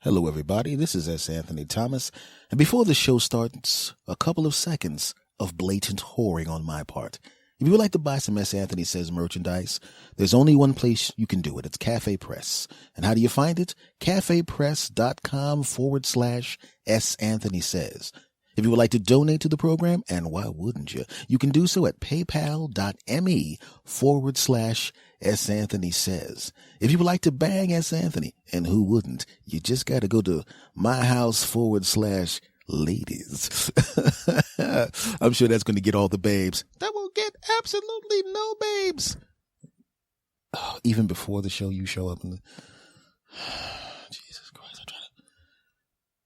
Hello, everybody. This is S. Anthony Thomas. And before the show starts, a couple of seconds of blatant whoring on my part. If you would like to buy some S. Anthony Says merchandise, there's only one place you can do it. It's Cafe Press. And how do you find it? cafepress.com/S. Anthony Says. If you would like to donate to the program, and why wouldn't you? You can do so at paypal.me/S. Anthony Says. If you would like to bang S. Anthony, and who wouldn't, you just got to go to myhouse/ladies. I'm sure that's going to get all the babes. That will get absolutely no babes. Oh, even before the show, you show up and Jesus Christ, I'm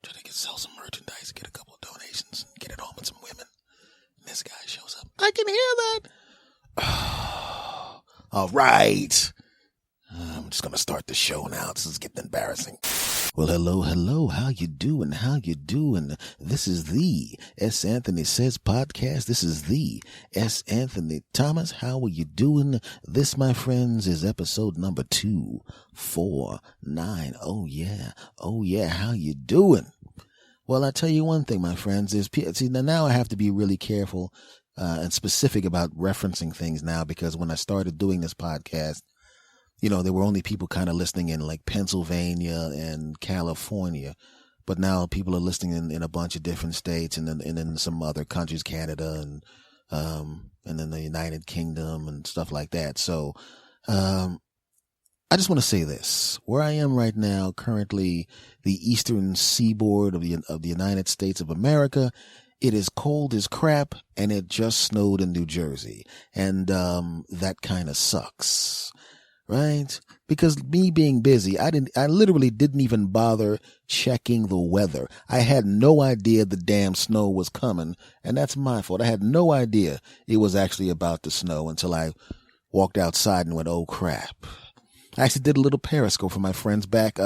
trying to sell some merchandise, get a couple of donations, and get it home with some women. And this guy shows up. I can hear that. All right. I'm just going to start the show now. This is getting embarrassing. Well, hello. How you doing? This is the S. Anthony Says podcast. This is the S. Anthony Thomas. How are you doing? This, my friends, is episode number 249. Oh, yeah. How you doing? Well, I tell you one thing, my friends, is, see, now I have to be really careful and specific about referencing things now, because when I started doing this podcast, you know, there were only people kind of listening in like Pennsylvania and California, but now people are listening in a bunch of different states and in some other countries, Canada and then the United Kingdom and stuff like that. So, I just want to say this: where I am right now, currently the eastern seaboard of the United States of America, it is cold as crap, and it just snowed in New Jersey, and that kind of sucks. Right? Because me being busy, I literally didn't even bother checking the weather. I had no idea the damn snow was coming, and that's my fault. I had no idea it was actually about to snow until I walked outside and went, oh crap. I actually did a little periscope from my friend's back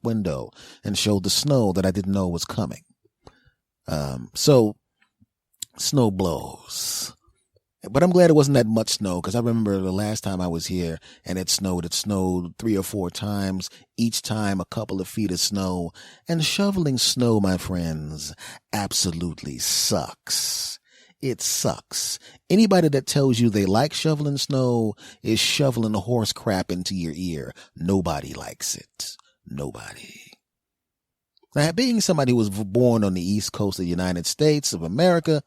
window and showed the snow that I didn't know was coming. So snow blows. But I'm glad it wasn't that much snow, because I remember the last time I was here and it snowed 3 or 4 times, each time a couple of feet of snow. And shoveling snow, my friends, absolutely sucks. It sucks. Anybody that tells you they like shoveling snow is shoveling horse crap into your ear. Nobody likes it. Nobody. Now, being somebody who was born on the East Coast of the United States of America,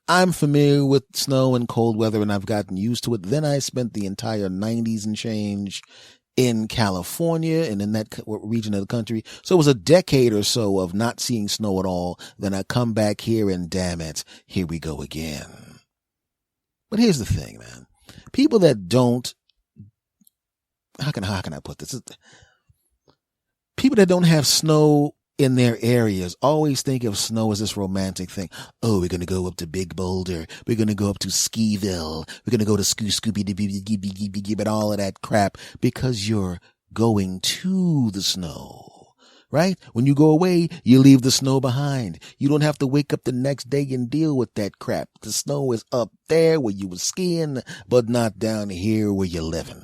I'm familiar with snow and cold weather, and I've gotten used to it. Then I spent the entire 90s and change in California and in that region of the country. So it was a decade or so of not seeing snow at all. Then I come back here and damn it, here we go again. But here's the thing, man. People that don't, how can I put this? People that don't have snow in their areas always think of snow as this romantic thing. Oh, we're going to go up to Big Boulder. We're going to go up to Skiville. We're going to go to Scooby and all of that crap, because you're going to the snow, right? When you go away, you leave the snow behind. You don't have to wake up the next day and deal with that crap. The snow is up there where you were skiing, but not down here where you're living.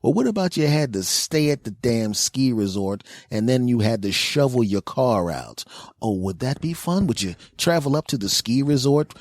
Well, what about you had to stay at the damn ski resort and then you had to shovel your car out? Oh, would that be fun? Would you travel up to the ski resort?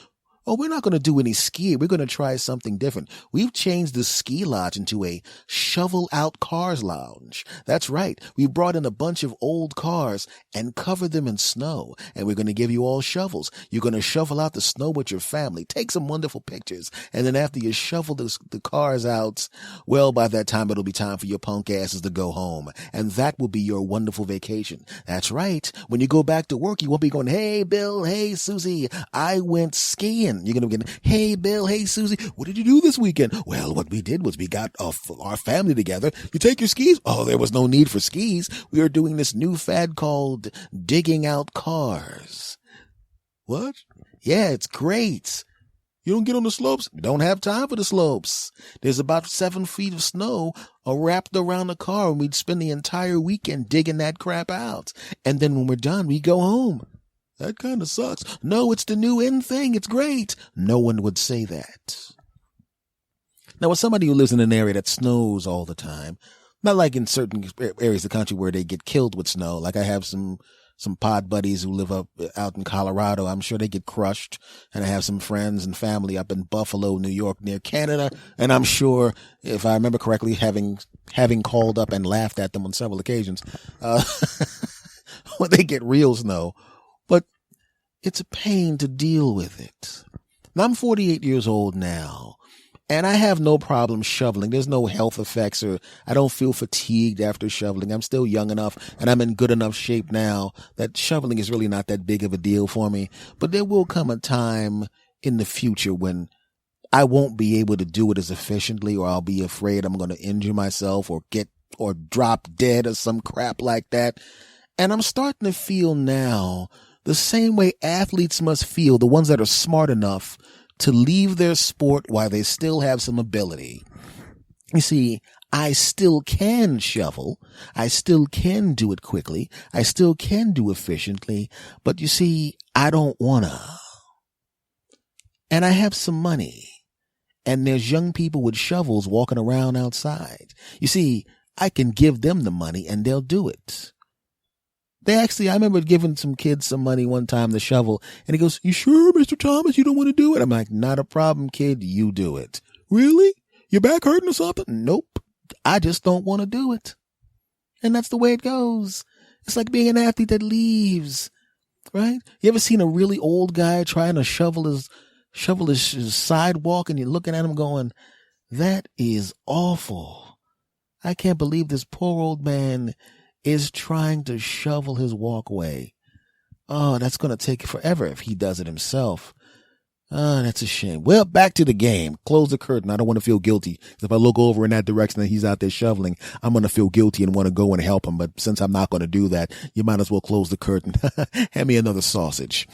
Oh, we're not going to do any skiing. We're going to try something different. We've changed the ski lodge into a shovel out cars lounge. That's right. We brought in a bunch of old cars and covered them in snow. And we're going to give you all shovels. You're going to shovel out the snow with your family. Take some wonderful pictures. And then after you shovel the cars out, well, by that time, it'll be time for your punk asses to go home. And that will be your wonderful vacation. That's right. When you go back to work, you won't be going, hey, Bill, hey, Susie, I went skiing. You're going to get, hey, Bill, hey, Susie, what did you do this weekend? Well, what we did was we got our family together. You take your skis? Oh, there was no need for skis. We are doing this new fad called digging out cars. What? Yeah, it's great. You don't get on the slopes? You don't have time for the slopes. There's about 7 feet of snow wrapped around the car, and we'd spend the entire weekend digging that crap out. And then when we're done, we go home. That kind of sucks. No, it's the new in thing. It's great. No one would say that. Now, as somebody who lives in an area that snows all the time, Not like in certain areas of the country where they get killed with snow. Like I have some pod buddies who live out in Colorado. I'm sure they get crushed. And I have some friends and family up in Buffalo, New York, near Canada. And I'm sure, if I remember correctly, having called up and laughed at them on several occasions, when they get real snow. But it's a pain to deal with it. And I'm 48 years old now. And I have no problem shoveling. There's no health effects, or I don't feel fatigued after shoveling. I'm still young enough and I'm in good enough shape now that shoveling is really not that big of a deal for me. But there will come a time in the future when I won't be able to do it as efficiently, or I'll be afraid I'm going to injure myself or drop dead or some crap like that. And I'm starting to feel now the same way athletes must feel, the ones that are smart enough to leave their sport while they still have some ability. You see, I still can shovel. I still can do it quickly. I still can do efficiently. But you see, I don't wanna. And I have some money. And there's young people with shovels walking around outside. You see, I can give them the money and they'll do it. I remember giving some kids some money one time to shovel, and he goes, "You sure, Mr. Thomas, you don't want to do it?" I'm like, "Not a problem, kid. You do it." "Really? Your back hurting or something?" "Nope. I just don't want to do it." And that's the way it goes. It's like being an athlete that leaves, right? You ever seen a really old guy trying to shovel his sidewalk, and you're looking at him going, "That is awful. I can't believe this poor old man is trying to shovel his walkway. Oh, that's going to take forever if he does it himself. Oh, that's a shame." Well, back to the game. Close the curtain. I don't want to feel guilty. If I look over in that direction and he's out there shoveling, I'm going to feel guilty and want to go and help him. But since I'm not going to do that, you might as well close the curtain. Hand me another sausage.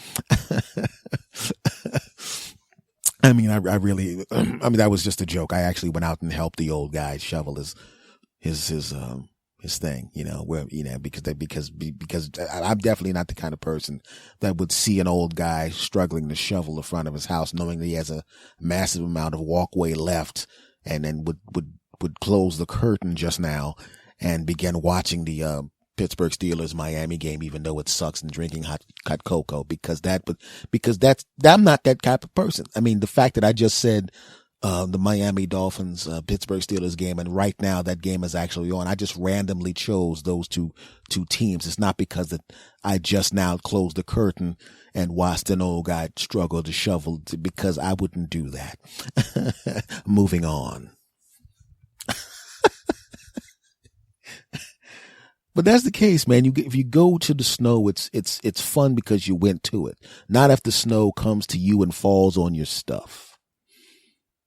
I mean, that was just a joke. I actually went out and helped the old guy shovel his thing, because I'm definitely not the kind of person that would see an old guy struggling to shovel the front of his house, knowing that he has a massive amount of walkway left, and then would close the curtain just now and begin watching the Pittsburgh Steelers Miami game, even though it sucks, and drinking hot cocoa, because I'm not that type of person. I mean, the fact that I just said the Miami Dolphins, Pittsburgh Steelers game, and right now that game is actually on. I just randomly chose those two teams. It's not because that I just now closed the curtain and watched an old guy struggle to shovel, because I wouldn't do that. Moving on. But that's the case, man. If you go to the snow, it's fun because you went to it. Not if the snow comes to you and falls on your stuff.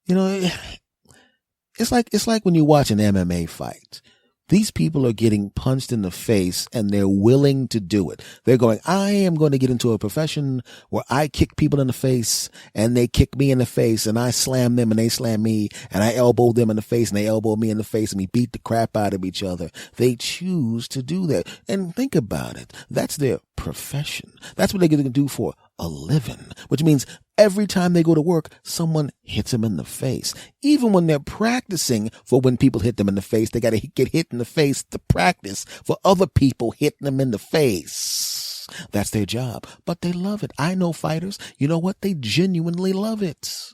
It's like when you watch an MMA fight. These people are getting punched in the face and they're willing to do it. They're going, "I am going to get into a profession where I kick people in the face and they kick me in the face, and I slam them and they slam me, and I elbow them in the face and they elbow me in the face, and we beat the crap out of each other." They choose to do that. And think about it. That's their profession. That's what they're going to do for a living, which means every time they go to work, someone hits them in the face. Even when they're practicing for when people hit them in the face, they got to get hit in the face to practice for other people hitting them in the face. That's their job, but they love it. I know fighters. You know what? They genuinely love it,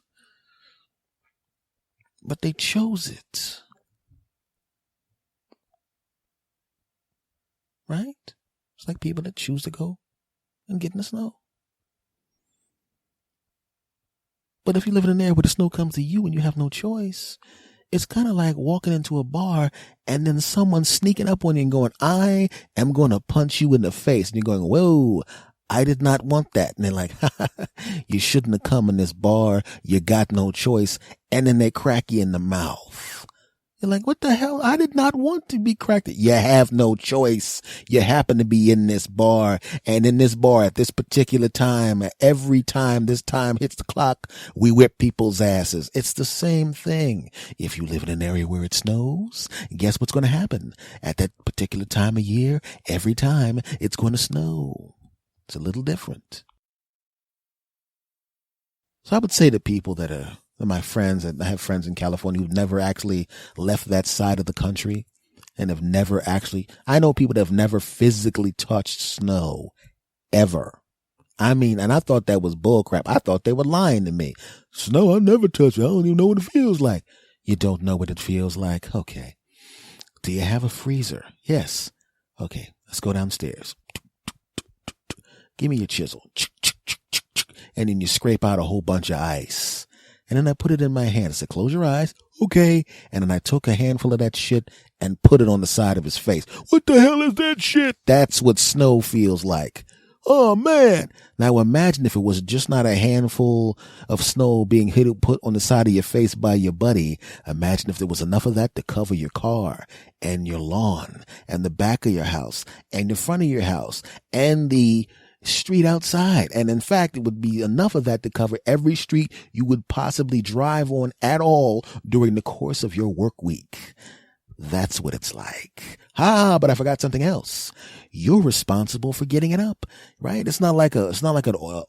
but they chose it. Right? It's like people that choose to go and get in the snow. But if you live in an area where the snow comes to you and you have no choice, it's kind of like walking into a bar and then someone sneaking up on you and going, "I am going to punch you in the face." And you're going, "Whoa, I did not want that." And they're like, "You shouldn't have come in this bar. You got no choice." And then they crack you in the mouth. You're like, "What the hell? I did not want to be cracked." You have no choice. You happen to be in this bar, and in this bar at this particular time, every time this time hits the clock, we whip people's asses. It's the same thing. If you live in an area where it snows, guess what's going to happen? At that particular time of year, every time it's going to snow. It's a little different. So I would say to people that are my friends, and I have friends in California who've never actually left that side of the country, and have never actually, I know people that have never physically touched snow ever. I mean, and I thought that was bullcrap. I thought they were lying to me. Snow, I never touch it. I don't even know what it feels like. You don't know what it feels like? Okay. Do you have a freezer? Yes. Okay, let's go downstairs. Give me your chisel. And then you scrape out a whole bunch of ice. And then I put it in my hand. I said, close your eyes. Okay. And then I took a handful of that shit and put it on the side of his face. What the hell is that shit? That's what snow feels like. Oh, man. Now imagine if it was just not a handful of snow being put on the side of your face by your buddy. Imagine if there was enough of that to cover your car and your lawn and the back of your house and the front of your house and the street outside. And in fact, it would be enough of that to cover every street you would possibly drive on at all during the course of your work week. That's what it's like. But I forgot something else. You're responsible for getting it up, right? It's not like a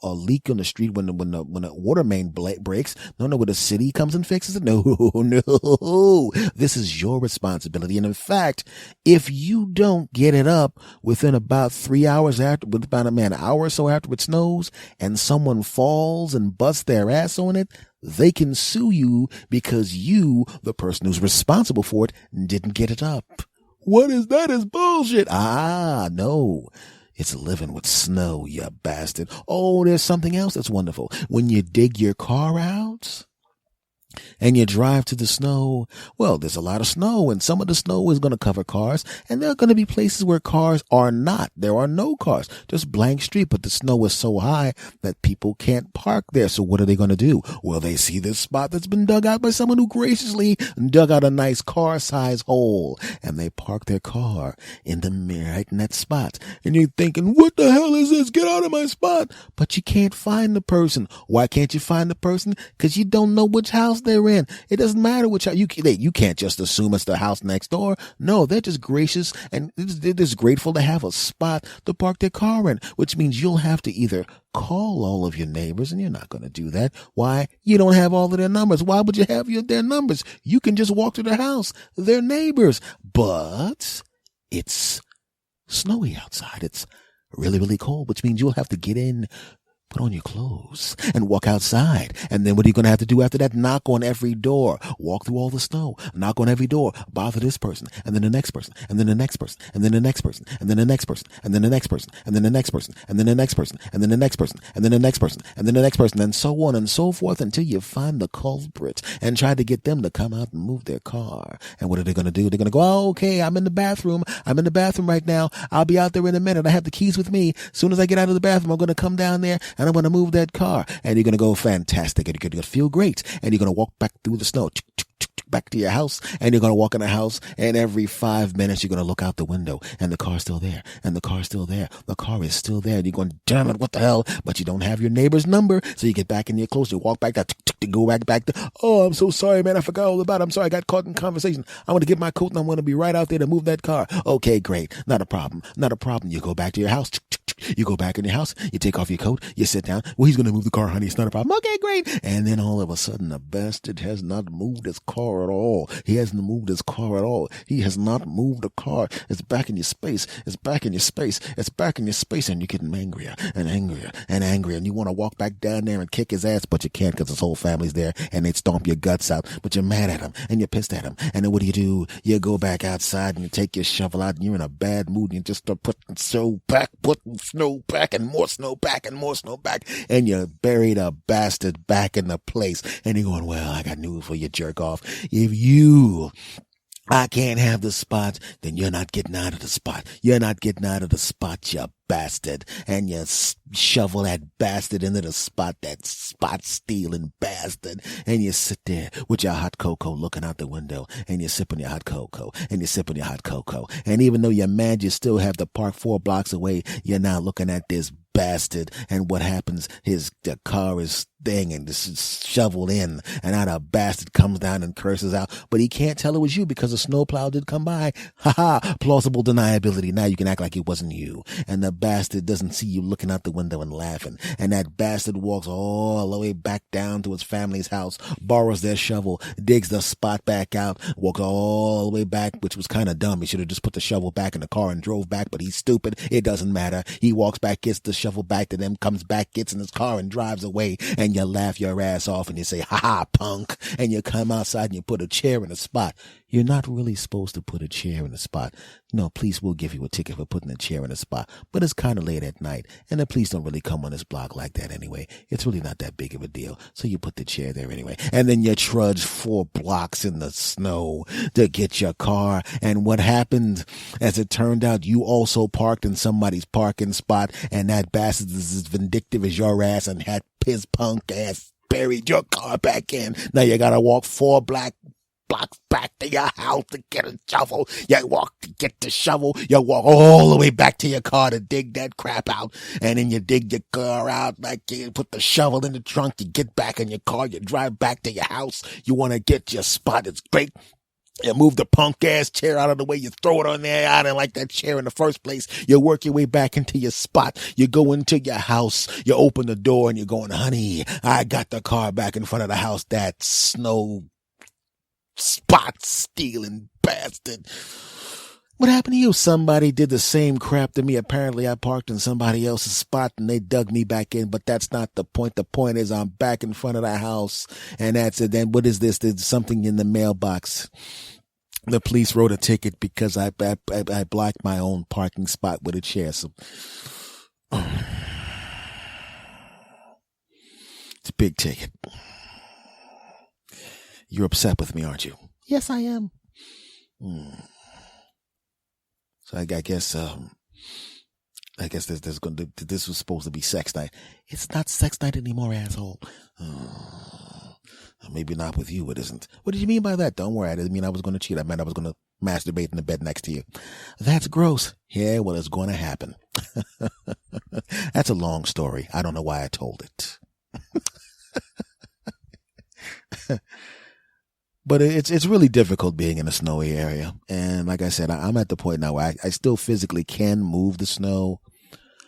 leak on the street when the water main breaks. No, where the city comes and fixes it. No. This is your responsibility. And in fact, if you don't get it up within about 3 hours about an hour or so after it snows, and someone falls and busts their ass on it, they can sue you because you, the person who's responsible for it, didn't get it up. What is that? Is bullshit. No. It's living with snow, you bastard. Oh, there's something else that's wonderful. When you dig your car out and you drive to the snow, well, there's a lot of snow, and some of the snow is going to cover cars, and there are going to be places where cars are not. There are no cars, just blank street, but the snow is so high that people can't park there. So what are they going to do? Well, they see this spot that's been dug out by someone who graciously dug out a nice car-size hole, and they park their car right in that spot. And you're thinking, what the hell is this? Get out of my spot. But you can't find the person. Why can't you find the person? Because you don't know which house they're in. It doesn't matter which house. You can't just assume it's the house next door. No, they're just gracious and they're just grateful to have a spot to park their car in, which means you'll have to either call all of your neighbors, and you're not going to do that. Why? You don't have all of their numbers. Why would you have their numbers? You can just walk to their house. They're neighbors. But it's snowy outside. It's really, really cold, which means you'll have to get in, put on your clothes, and walk outside. And then what are you going to have to do after that? Knock on every door. Walk through all the snow. Knock on every door. Bother this person, and then the next person, and then the next person, and then the next person, and then the next person, and then the next person, and then the next person, and then the next person, and then the next person, and then the next person, and then the next person, and so on and so forth until you find the culprit and try to get them to come out and move their car. And what are they going to do? They're going to go, oh, okay, I'm in the bathroom. I'm in the bathroom right now. I'll be out there in a minute. I have the keys with me. As soon as I get out of the bathroom, I'm going to come down there and I'm going to move that car. And you're going to go fantastic. And you're going to feel great. And you're going to walk back through the snow, back to your house, and you're going to walk in the house, and every 5 minutes you're going to look out the window, and the car's still there, and the car's still there. The car is still there. And you're going, damn it, what the hell? But you don't have your neighbor's number, so you get back in your clothes, you walk back, go back to, oh, I'm so sorry, man, I forgot all about it. I'm sorry, I got caught in conversation. I want to get my coat, and I'm going to be right out there to move that car. Okay, great. Not a problem. You go back to your house. You go back in your house, you take off your coat, you sit down. Well, he's going to move the car, honey. It's not a problem. Okay, great. And then all of a sudden, the bastard has not moved his car at all. He hasn't moved his car at all. He has not moved the car. It's back in your space. It's back in your space. It's back in your space. And you're getting angrier and angrier and angrier. And you want to walk back down there and kick his ass, but you can't because his whole family's there and they'd stomp your guts out. But you're mad at him and you're pissed at him. And then what do? You go back outside and you take your shovel out and you're in a bad mood and you just start putting snow back and more snow back and more snow back. And you buried a bastard back in the place. And you're going, well, I got news for you, jerk off. I can't have the spot, then you're not getting out of the spot. You're not getting out of the spot, you bastard. And you shovel that bastard into the spot, that spot stealing bastard. And you sit there with your hot cocoa looking out the window, and you're sipping your hot cocoa, and you're sipping your hot cocoa. And even though you're mad, you still have to park 4 blocks away. You're now looking at this bastard, and what happens is the car is thing and just shovel in, and now the bastard comes down and curses out, but he can't tell it was you because the snowplow did come by. Plausible deniability. Now you can act like it wasn't you, and the bastard doesn't see you looking out the window and laughing, and that bastard walks all the way back down to his family's house, borrows their shovel, digs the spot back out, walks all the way back, which was kind of dumb. He should have just put the shovel back in the car and drove back, but he's stupid. It doesn't matter. He walks back, gets the shovel back to them, comes back, gets in his car and drives away, and you laugh your ass off and you say, ha, punk, and you come outside and you put a chair in a spot. You're not really supposed to put a chair in a spot. No, police will give you a ticket for putting a chair in a spot, but it's kind of late at night, and the police don't really come on this block like that anyway. It's really not that big of a deal, so you put the chair there anyway, and then you trudge 4 blocks in the snow to get your car, and what happened? As it turned out, you also parked in somebody's parking spot, and that bastard is as vindictive as your ass and had his punk ass buried your car back in. Now you gotta walk 4 blocks back to your house to get a shovel. You walk to get the shovel. You walk all the way back to your car to dig that crap out. And then you dig your car out, like you put the shovel in the trunk. You get back in your car. You drive back to your house. You want to get your spot. It's great. You move the punk ass chair out of the way. You throw it on there. I didn't like that chair in the first place. You work your way back into your spot. You go into your house. You open the door and you're going, honey, I got the car back in front of the house. That snow spot stealing bastard. What happened to you? Somebody did the same crap to me. Apparently I parked in somebody else's spot and they dug me back in, but that's not the point. The point is I'm back in front of the house, and that's it. Then what is this? There's something in the mailbox. The police wrote a ticket because I blocked my own parking spot with a chair. So it's a big ticket. You're upset with me, aren't you? Yes, I am. So I guess this was supposed to be sex night. It's not sex night anymore, asshole. Maybe not with you, it isn't. What did you mean by that? Don't worry, I didn't mean I was going to cheat. I meant I was going to masturbate in the bed next to you. That's gross. Yeah, well, it's going to happen. That's a long story. I don't know why I told it. But it's really difficult being in a snowy area. And like I said, I'm at the point now where I still physically can move the snow.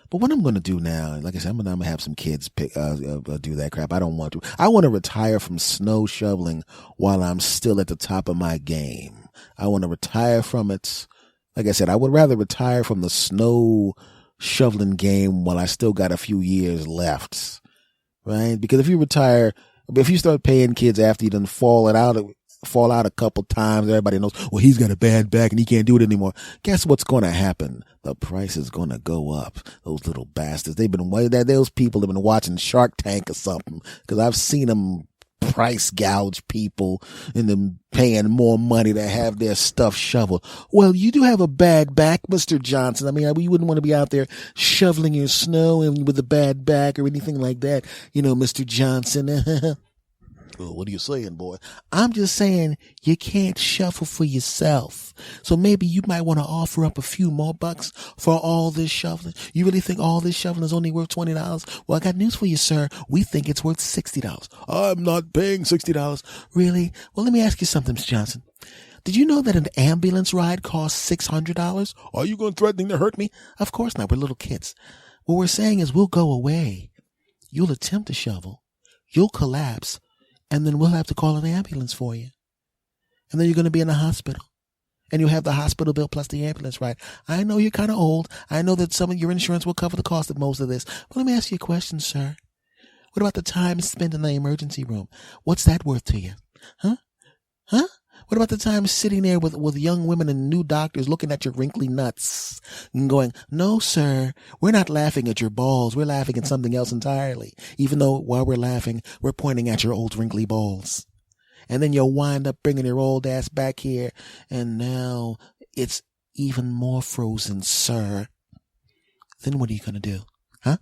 But what I'm going to do now, like I said, I'm going to have some kids do that crap. I don't want to. I want to retire from snow shoveling while I'm still at the top of my game. I want to retire from it. Like I said, I would rather retire from the snow shoveling game while I still got a few years left. Right? Because if you start paying kids after you done fall out a couple times, everybody knows, well, he's got a bad back and he can't do it anymore. Guess what's going to happen? The price is going to go up. Those little bastards. Those people have been watching Shark Tank or something, because I've seen them price gouge people and them paying more money to have their stuff shoveled. Well, you do have a bad back, Mr. Johnson. I mean, you wouldn't want to be out there shoveling your snow and with a bad back or anything like that. You know, Mr. Johnson. Well, what are you saying, boy? I'm just saying you can't shovel for yourself. So maybe you might want to offer up a few more bucks for all this shoveling. You really think all this shoveling is only worth $20? Well, I got news for you, sir. We think it's worth $60. I'm not paying $60. Really? Well, let me ask you something, Mr. Johnson. Did you know that an ambulance ride costs $600? Are you going to threaten to hurt me? Of course not. We're little kids. What we're saying is we'll go away. You'll attempt to shovel. You'll collapse. And then we'll have to call an ambulance for you. And then you're going to be in the hospital. And you'll have the hospital bill plus the ambulance ride. I know you're kind of old. I know that some of your insurance will cover the cost of most of this. But let me ask you a question, sir. What about the time spent in the emergency room? What's that worth to you? Huh? What about the time sitting there with young women and new doctors looking at your wrinkly nuts and going, no, sir, we're not laughing at your balls. We're laughing at something else entirely. Even though while we're laughing, we're pointing at your old wrinkly balls. And then you'll wind up bringing your old ass back here. And now it's even more frozen, sir. Then what are you going to do? Huh?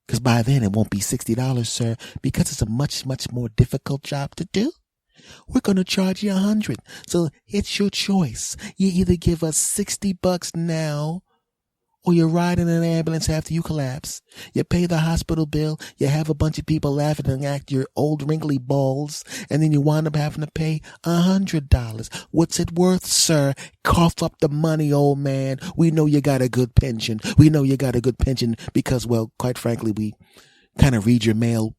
Because by then it won't be $60, sir, because it's a much, much more difficult job to do. We're going to charge you $100. So it's your choice. You either give us $60 now Or you ride in an ambulance after you collapse. You pay the hospital bill. You have a bunch of people laughing and act your old wrinkly balls. And then you wind up having to pay $100. What's it worth, sir? Cough up the money, old man. We know you got a good pension. We know you got a good pension because, well, quite frankly, we kind of read your mail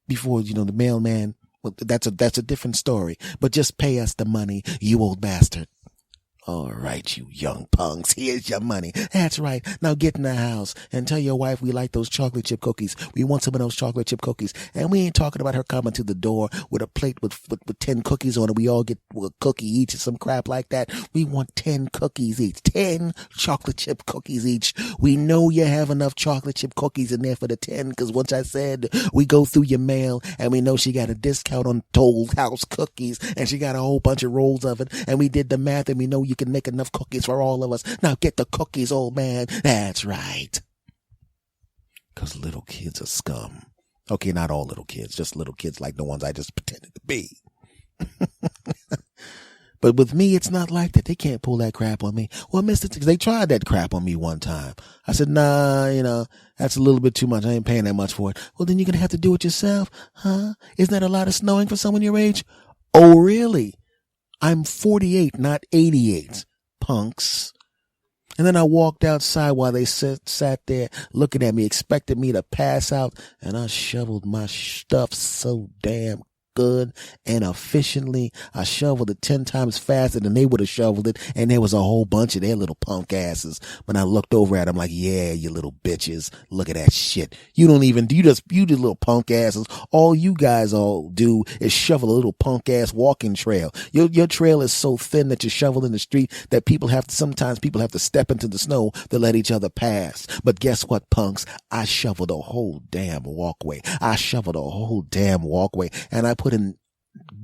before, the mailman. Well, that's a different story. But just pay us the money, you old bastard. All right, you young punks, here's your money. That's right. Now get in the house and tell your wife we like those chocolate chip cookies. We want some of those chocolate chip cookies. And we ain't talking about her coming to the door with a plate with 10 cookies on it. We all get a cookie each or some crap like that. We want 10 cookies each. 10 chocolate chip cookies each. We know you have enough chocolate chip cookies in there for the 10 because once I said we go through your mail and we know she got a discount on Toll House cookies and she got a whole bunch of rolls of it and we did the math and we know you can make enough cookies for all of us. Now get the cookies, old man. That's right. Because little kids are scum. Okay, not all little kids, just little kids like the ones I just pretended to be. But with me, it's not like that. They can't pull that crap on me. Well, they tried that crap on me one time. I said, nah, that's a little bit too much. I ain't paying that much for it. Well, then you're going to have to do it yourself. Huh? Isn't that a lot of snowing for someone your age? Oh, really? I'm 48, not 88. Punks. And then I walked outside while they sat there looking at me, expecting me to pass out. And I shoveled my stuff so damn good and efficiently. I shoveled it 10 times faster than they would have shoveled it. And there was a whole bunch of their little punk asses. When I looked over at them like, yeah, you little bitches. Look at that shit. You just little punk asses. All you guys all do is shovel a little punk ass walking trail. Your trail is so thin that you shovel in the street that sometimes people have to step into the snow to let each other pass. But guess what, punks? I shoveled a whole damn walkway. And I put in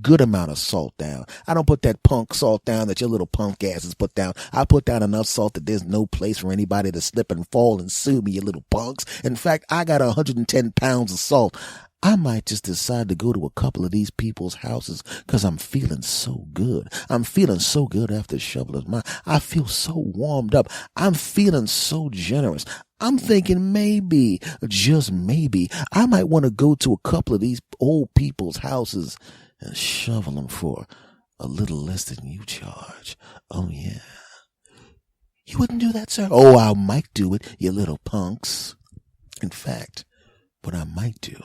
good amount of salt down. I don't put that punk salt down that your little punk asses put down. I put down enough salt that there's no place for anybody to slip and fall and sue me, you little punks. In fact, I got 110 pounds of salt. I might just decide to go to a couple of these people's houses because I'm feeling so good. I'm feeling so good after shoveling mine. I feel so warmed up. I'm feeling so generous. I'm thinking maybe, just maybe, I might want to go to a couple of these old people's houses and shovel them for a little less than you charge. Oh, yeah. You wouldn't do that, sir? Oh, I might do it, you little punks. In fact, what I might do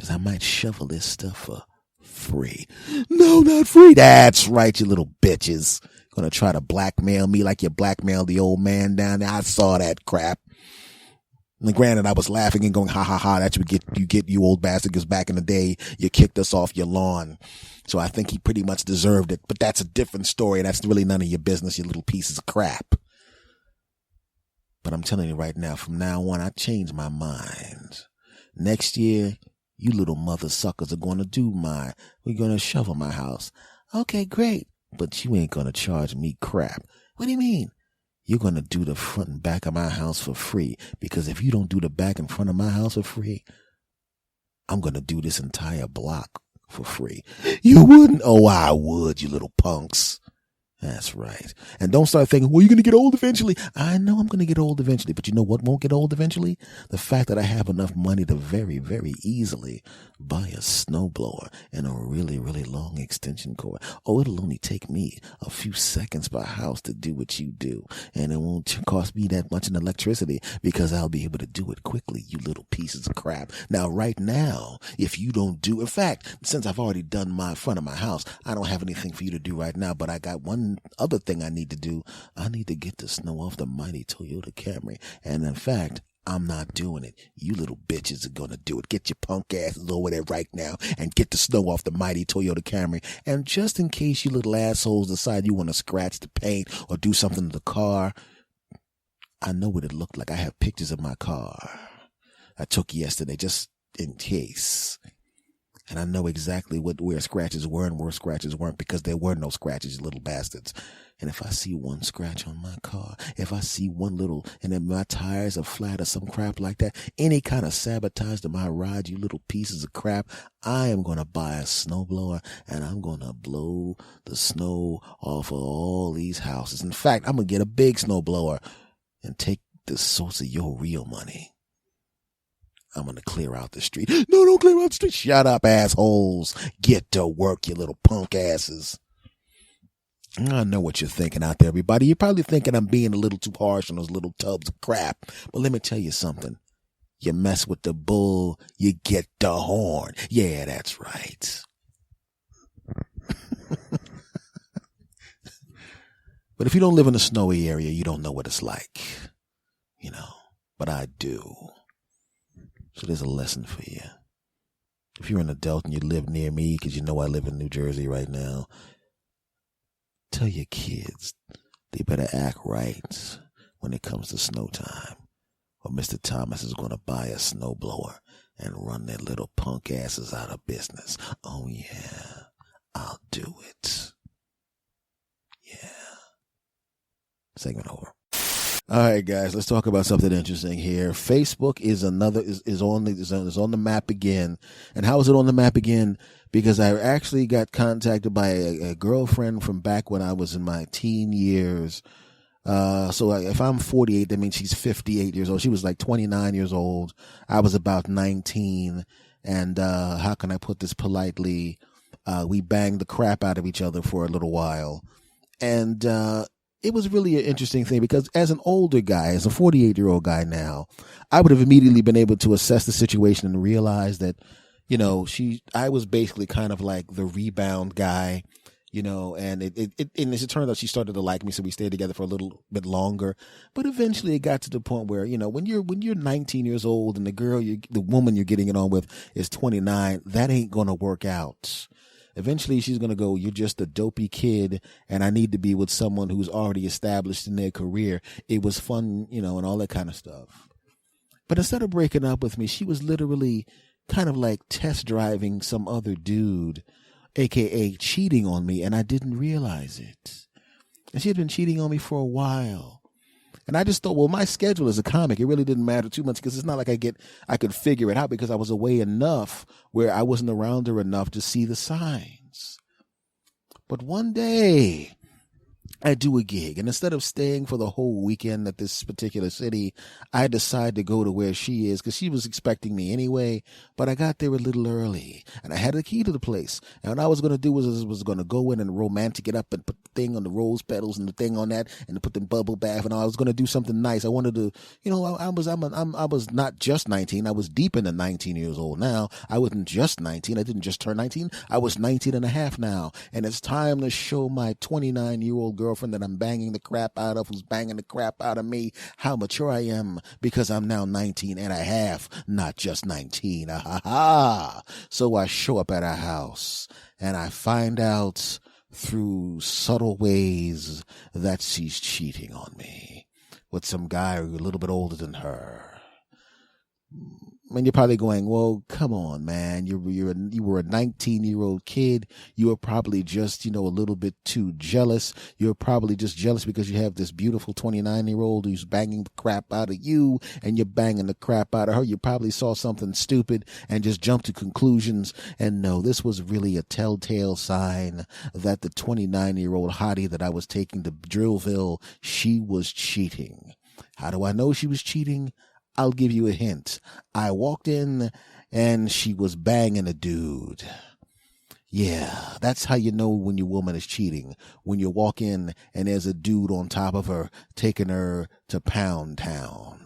is I might shovel this stuff for free. No, not free. That's right, you little bitches. Gonna try to blackmail me like you blackmailed the old man down there. I saw that crap. And granted, I was laughing and going, ha ha ha, that's what you get, you old bastard, because back in the day, you kicked us off your lawn. So I think he pretty much deserved it. But that's a different story. That's really none of your business, you little pieces of crap. But I'm telling you right now, from now on, I changed my mind. Next year, you little mother suckers are going to we're going to shovel my house. Okay, great. But you ain't going to charge me crap. What do you mean? You're going to do the front and back of my house for free. Because if you don't do the back and front of my house for free, I'm going to do this entire block for free. You wouldn't? Oh, I would, you little punks. That's right. And don't start thinking, well, you're going to get old eventually. I know I'm going to get old eventually, but you know what won't get old eventually? The fact that I have enough money to very, very easily buy a snowblower and a really, really long extension cord. Oh, it'll only take me a few seconds per house to do what you do. And it won't cost me that much in electricity because I'll be able to do it quickly, you little pieces of crap. Now, right now, if you don't do, in fact, since I've already done my front of my house, I don't have anything for you to do right now, but I got one other thing I need to do. I need to get the snow off the mighty Toyota Camry. And in fact, I'm not doing it. You little bitches are going to do it. Get your punk asses over there right now and get the snow off the mighty Toyota Camry. And just in case you little assholes decide you want to scratch the paint or do something to the car, I know what it looked like. I have pictures of my car I took yesterday just in case. And I know exactly where scratches were and where scratches weren't because there were no scratches, you little bastards. And if I see one scratch on my car, if I see one little, and then my tires are flat or some crap like that, any kind of sabotage to my ride, you little pieces of crap, I am going to buy a snowblower and I'm going to blow the snow off of all these houses. In fact, I'm going to get a big snowblower. and take the source of your real money. I'm going to clear out the street. No, don't clear out the street. Shut up, assholes. Get to work, you little punk asses. I know what you're thinking out there, everybody. You're probably thinking I'm being a little too harsh on those little tubs of crap. But let me tell you something. You mess with the bull, you get the horn. Yeah, that's right. But if you don't live in a snowy area, you don't know what it's like. But I do. So there's a lesson for you. If you're an adult and you live near me, because you know I live in New Jersey right now, tell your kids they better act right when it comes to snow time, or Mr. Thomas is going to buy a snowblower and run their little punk asses out of business. Oh, yeah, I'll do it. Yeah. Segment over. All right, guys, let's talk about something interesting here. Facebook is on the map again. And how is it on the map again? Because I actually got contacted by a girlfriend from back when I was in my teen years. So if I'm 48, that means she's 58 years old. She was like 29 years old. I was about 19. And how can I put this politely? We banged the crap out of each other for a little while. And it was really an interesting thing because as an older guy, as a 48-year-old guy now, I would have immediately been able to assess the situation and realize that, I was basically kind of like the rebound guy, and it turned out she started to like me. So we stayed together for a little bit longer, but eventually it got to the point where, when you're 19 years old and the woman you're getting it on with is 29, that ain't going to work out. Eventually, she's going to go, you're just a dopey kid, and I need to be with someone who's already established in their career. It was fun, and all that kind of stuff. But instead of breaking up with me, she was literally kind of like test driving some other dude, a.k.a. cheating on me, and I didn't realize it. And she had been cheating on me for a while. And I just thought, well, my schedule as a comic, it really didn't matter too much because it's not like I could figure it out because I was away enough where I wasn't around her enough to see the signs. But one day I do a gig, and instead of staying for the whole weekend at this particular city, I decide to go to where she is because she was expecting me anyway. But I got there a little early, and I had the key to the place. And what I was going to do was going to go in and romantic it up and put the thing on the rose petals and the thing on that, and to put the bubble bath. And I was going to do something nice. I wanted to, I was not just 19. I was deep into 19 years old now. I wasn't just 19. I didn't just turn 19. I was 19 and a half now, and it's time to show my 29-year-old girlfriend that I'm banging the crap out of, who's banging the crap out of me, how mature I am, because I'm now 19 and a half, not just 19. So I show up at her house and I find out through subtle ways that she's cheating on me with some guy a little bit older than her. And you're probably going, well, come on, man. You were a 19-year-old kid. You were probably just, a little bit too jealous. You're probably just jealous because you have this beautiful 29-year-old who's banging the crap out of you and you're banging the crap out of her. You probably saw something stupid and just jumped to conclusions. And no, this was really a telltale sign that the 29-year-old hottie that I was taking to Drillville, she was cheating. How do I know she was cheating? I'll give you a hint. I walked in and she was banging a dude. Yeah, that's how you know when your woman is cheating. When you walk in and there's a dude on top of her taking her to Pound Town.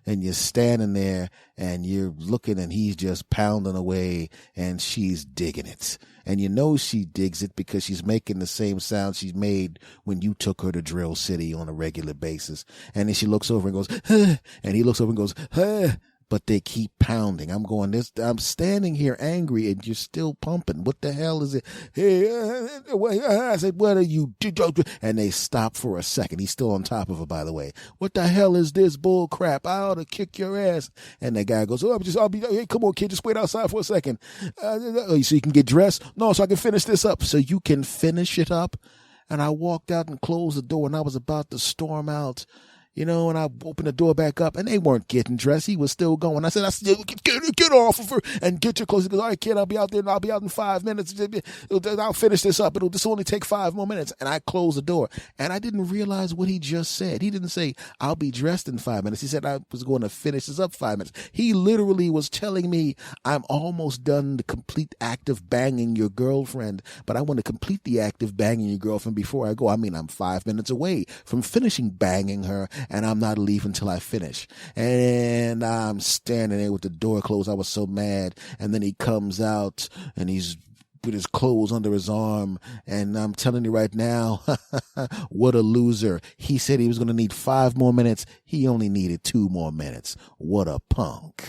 And you're standing there and you're looking and he's just pounding away and she's digging it. And you know she digs it because she's making the same sound she's made when you took her to Drill City on a regular basis. And then she looks over and goes, huh, and he looks over and goes, huh. But they keep pounding. I'm standing here angry and you're still pumping. What the hell is it? Hey, I said, what are you doing? And they stop for a second. He's still on top of her, by the way. What the hell is this bull crap? I ought to kick your ass. And the guy goes, hey, come on, kid, just wait outside for a second. So you can get dressed? No, so I can finish this up. So you can finish it up? And I walked out and closed the door and I was about to storm out. and I opened the door back up, and they weren't getting dressed. He was still going. I said, get off of her and get your clothes. He goes, all right, kid, I'll be out there, and I'll be out in 5 minutes. I'll finish this up. It'll just only take 5 more minutes. And I closed the door, and I didn't realize what he just said. He didn't say, I'll be dressed in 5 minutes. He said I was going to finish this up 5 minutes. He literally was telling me, I'm almost done the complete act of banging your girlfriend, but I want to complete the act of banging your girlfriend before I go. I mean, I'm 5 minutes away from finishing banging her, and I'm not leaving till I finish. And I'm standing there with the door closed. I was so mad. And then he comes out, and he's with his clothes under his arm, and I'm telling you right now, what a loser. He said he was going to need 5 more minutes. He only needed 2 more minutes. What a punk.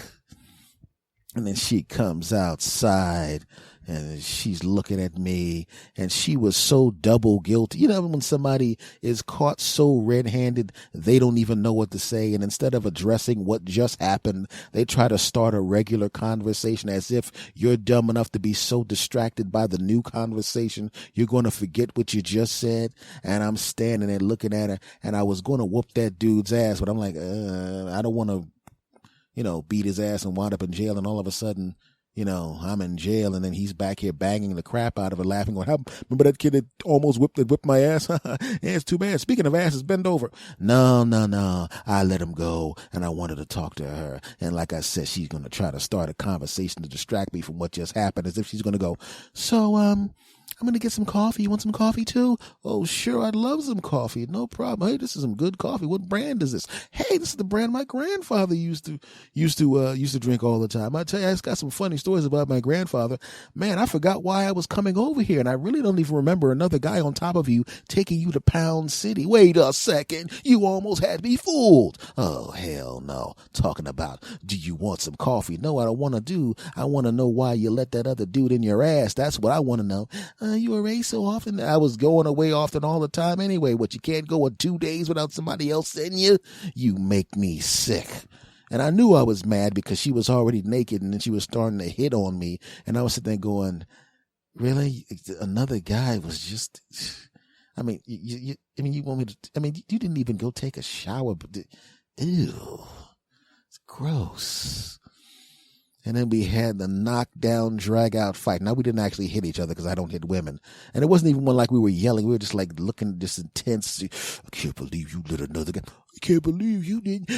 And then she comes outside, and she's looking at me, and she was so double guilty. You know, when somebody is caught so red-handed, they don't even know what to say. And instead of addressing what just happened, they try to start a regular conversation as if you're dumb enough to be so distracted by the new conversation, you're going to forget what you just said. And I'm standing there looking at her, and I was going to whoop that dude's ass, but I'm like, I don't want to, beat his ass and wind up in jail. And all of a sudden, I'm in jail, and then he's back here banging the crap out of her, laughing, going, remember that kid that almost whipped my ass? Yeah, it's too bad. Speaking of asses, bend over. No. I let him go, and I wanted to talk to her. And like I said, she's going to try to start a conversation to distract me from what just happened, as if she's going to go, so, I'm going to get some coffee. You want some coffee too? Oh, sure. I'd love some coffee. No problem. Hey, this is some good coffee. What brand is this? Hey, this is the brand my grandfather used to drink all the time. I tell you, I got some funny stories about my grandfather. Man, I forgot why I was coming over here, and I really don't even remember another guy on top of you taking you to Pound City. Wait a second. You almost had me fooled. Oh, hell no. Talking about, do you want some coffee? No, I don't want to I want to know why you let that other dude in your ass. That's what I want to know. You away so often? I was going away often all the time anyway. What, you can't go on 2 days without somebody else seeing you? You make me sick. And I knew I was mad because she was already naked, and then she was starting to hit on me. And I was sitting there going, really? Another guy was just, you want me to, you didn't even go take a shower. Ew. It's gross. And then we had the knockdown, drag out fight. Now, we didn't actually hit each other because I don't hit women. And it wasn't even one like we were yelling. We were just like looking just intense. I can't believe you lit another guy. I can't believe you didn't.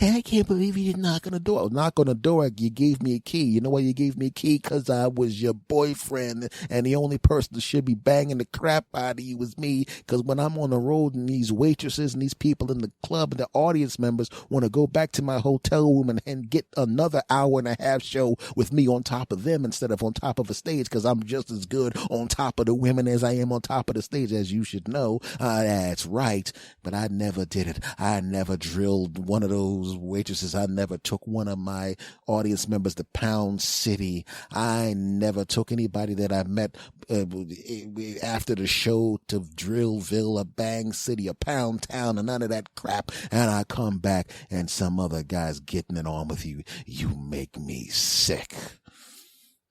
I can't believe you didn't knock on the door. Knock on the door. You gave me a key. You know why you gave me a key? Because I was your boyfriend. And the only person that should be banging the crap out of you was me. Because when I'm on the road and these waitresses and these people in the club and the audience members want to go back to my hotel room and get another hour and a half show with me on top of them instead of on top of a stage, because I'm just as good on top of the women as I am on top of the stage, as you should know. That's right. But I never did it. I never drilled one of those waitresses. I never took one of my audience members to Pound City. I never took anybody that I met after the show to Drillville or Bang City or Pound Town or none of that crap. And I come back and some other guy's getting it on with you. You make me sick.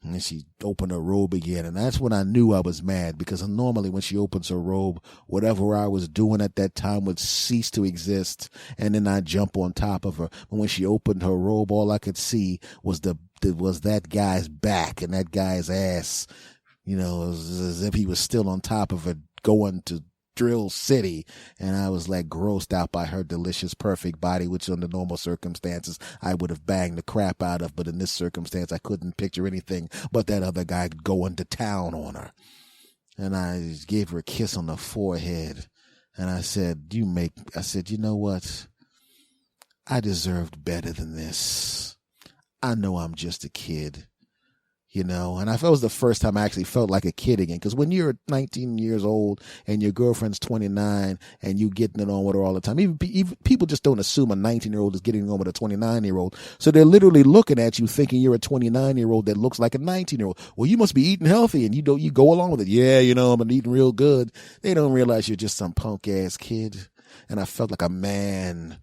And then she opened her robe again, and that's when I knew I was mad, because normally when she opens her robe, whatever I was doing at that time would cease to exist, and then I'd jump on top of her. But when she opened her robe, all I could see was was that guy's back and that guy's ass. It was as if he was still on top of her going to Drill City, and I was like grossed out by her delicious, perfect body, which under normal circumstances I would have banged the crap out of, but in this circumstance I couldn't picture anything but that other guy going to town on her. And I gave her a kiss on the forehead, and I said, you know what? I deserved better than this. I know I'm just a kid. And that was the first time I actually felt like a kid again. Because when you're 19 years old and your girlfriend's 29 and you getting it on with her all the time, even people just don't assume a 19-year-old is getting it on with a 29-year-old. So they're literally looking at you thinking you're a 29-year-old that looks like a 19-year-old. Well, you must be eating healthy, and you go along with it. Yeah, I'm eating real good. They don't realize you're just some punk-ass kid. And I felt like a man.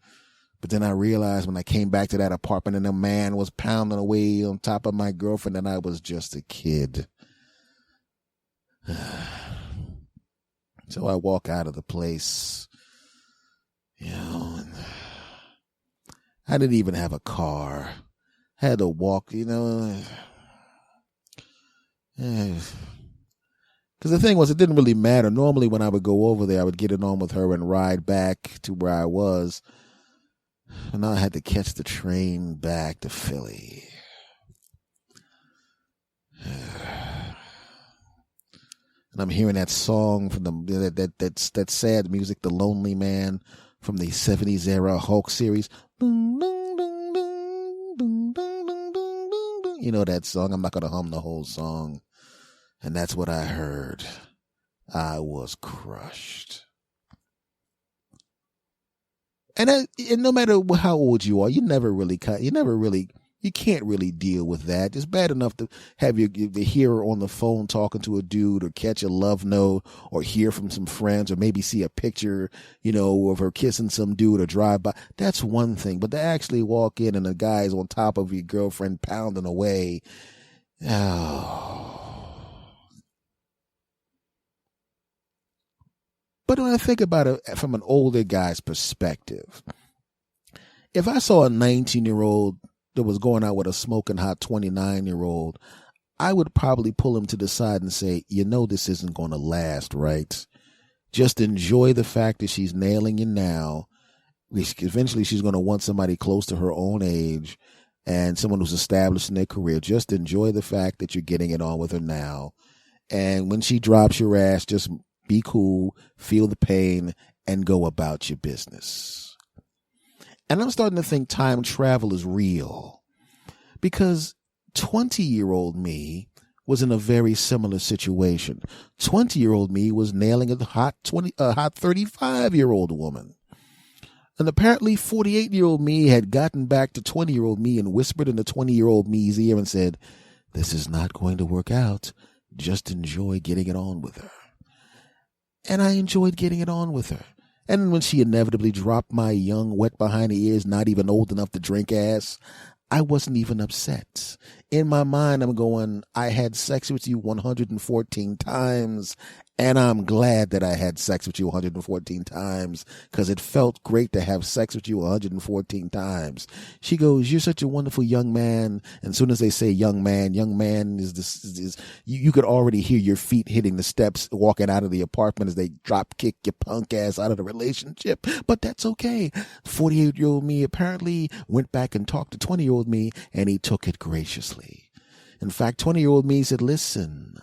But then I realized when I came back to that apartment and the man was pounding away on top of my girlfriend, and I was just a kid. So I walk out of the place, and I didn't even have a car. Had to walk, Because the thing was, it didn't really matter. Normally when I would go over there, I would get it on with her and ride back to where I was. And now I had to catch the train back to Philly. And I'm hearing that song from that sad music, The Lonely Man, from the 70s era Hulk series. You know that song? I'm not going to hum the whole song. And that's what I heard. I was crushed. And no matter how old you are, you can't really deal with that. It's bad enough to have the hearer on the phone talking to a dude, or catch a love note, or hear from some friends, or maybe see a picture, of her kissing some dude, or drive by. That's one thing. But to actually walk in and the guy's on top of your girlfriend pounding away. Oh. But when I think about it from an older guy's perspective, if I saw a 19-year-old that was going out with a smoking hot 29-year-old, I would probably pull him to the side and say, this isn't going to last, right? Just enjoy the fact that she's nailing you now. Eventually she's going to want somebody close to her own age and someone who's established in their career. Just enjoy the fact that you're getting it on with her now. And when she drops your ass, just be cool, feel the pain, and go about your business. And I'm starting to think time travel is real, because 20-year-old me was in a very similar situation. 20-year-old me was nailing a hot 35-year-old woman. And apparently 48-year-old me had gotten back to 20-year-old me and whispered in the 20-year-old me's ear and said, "This is not going to work out. Just enjoy getting it on with her." And I enjoyed getting it on with her. And when she inevitably dropped my young, wet behind the ears, not even old enough to drink ass, I wasn't even upset. In my mind, I'm going, I had sex with you 114 times, and I'm glad that I had sex with you 114 times, because it felt great to have sex with you 114 times. She goes, "You're such a wonderful young man." And as soon as they say young man is this, you could already hear your feet hitting the steps walking out of the apartment as they drop kick your punk ass out of the relationship. But that's okay. 48-year-old me apparently went back and talked to 20-year-old me, and he took it graciously. In fact, 20-year-old me said, "Listen,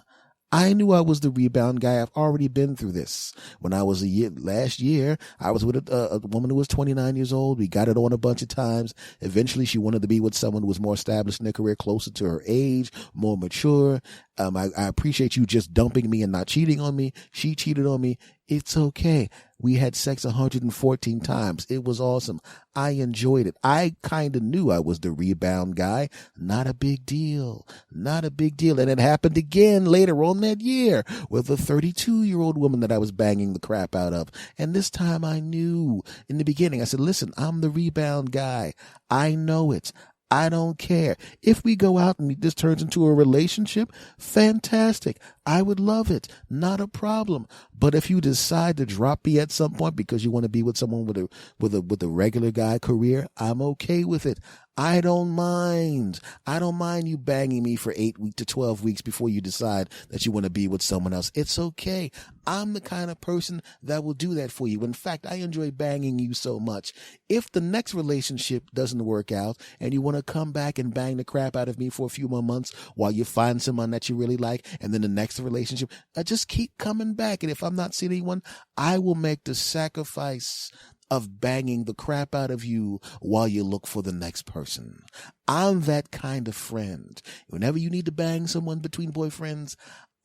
I knew I was the rebound guy. I've already been through this. When I was last year, I was with a woman who was 29 years old. We got it on a bunch of times. Eventually, she wanted to be with someone who was more established in their career, closer to her age, more mature. I appreciate you just dumping me and not cheating on me. She cheated on me. It's okay. We had sex 114 times. It was awesome. I enjoyed it. I kind of knew I was the rebound guy. Not a big deal. Not a big deal. And it happened again later on that year with a 32-year-old woman that I was banging the crap out of. And this time I knew in the beginning. I said, "Listen, I'm the rebound guy. I know it. I don't care. If we go out and this turns into a relationship, fantastic. I would love it. Not a problem. But if you decide to drop me at some point because you want to be with someone with a regular guy career, I'm okay with it. I don't mind. I don't mind you banging me for 8 weeks to 12 weeks before you decide that you want to be with someone else. It's okay. I'm the kind of person that will do that for you. In fact, I enjoy banging you so much. If the next relationship doesn't work out and you want to come back and bang the crap out of me for a few more months while you find someone that you really like, and then the next relationship, just keep coming back. And if I'm not seeing anyone, I will make the sacrifice of banging the crap out of you while you look for the next person. I'm that kind of friend. Whenever you need to bang someone between boyfriends,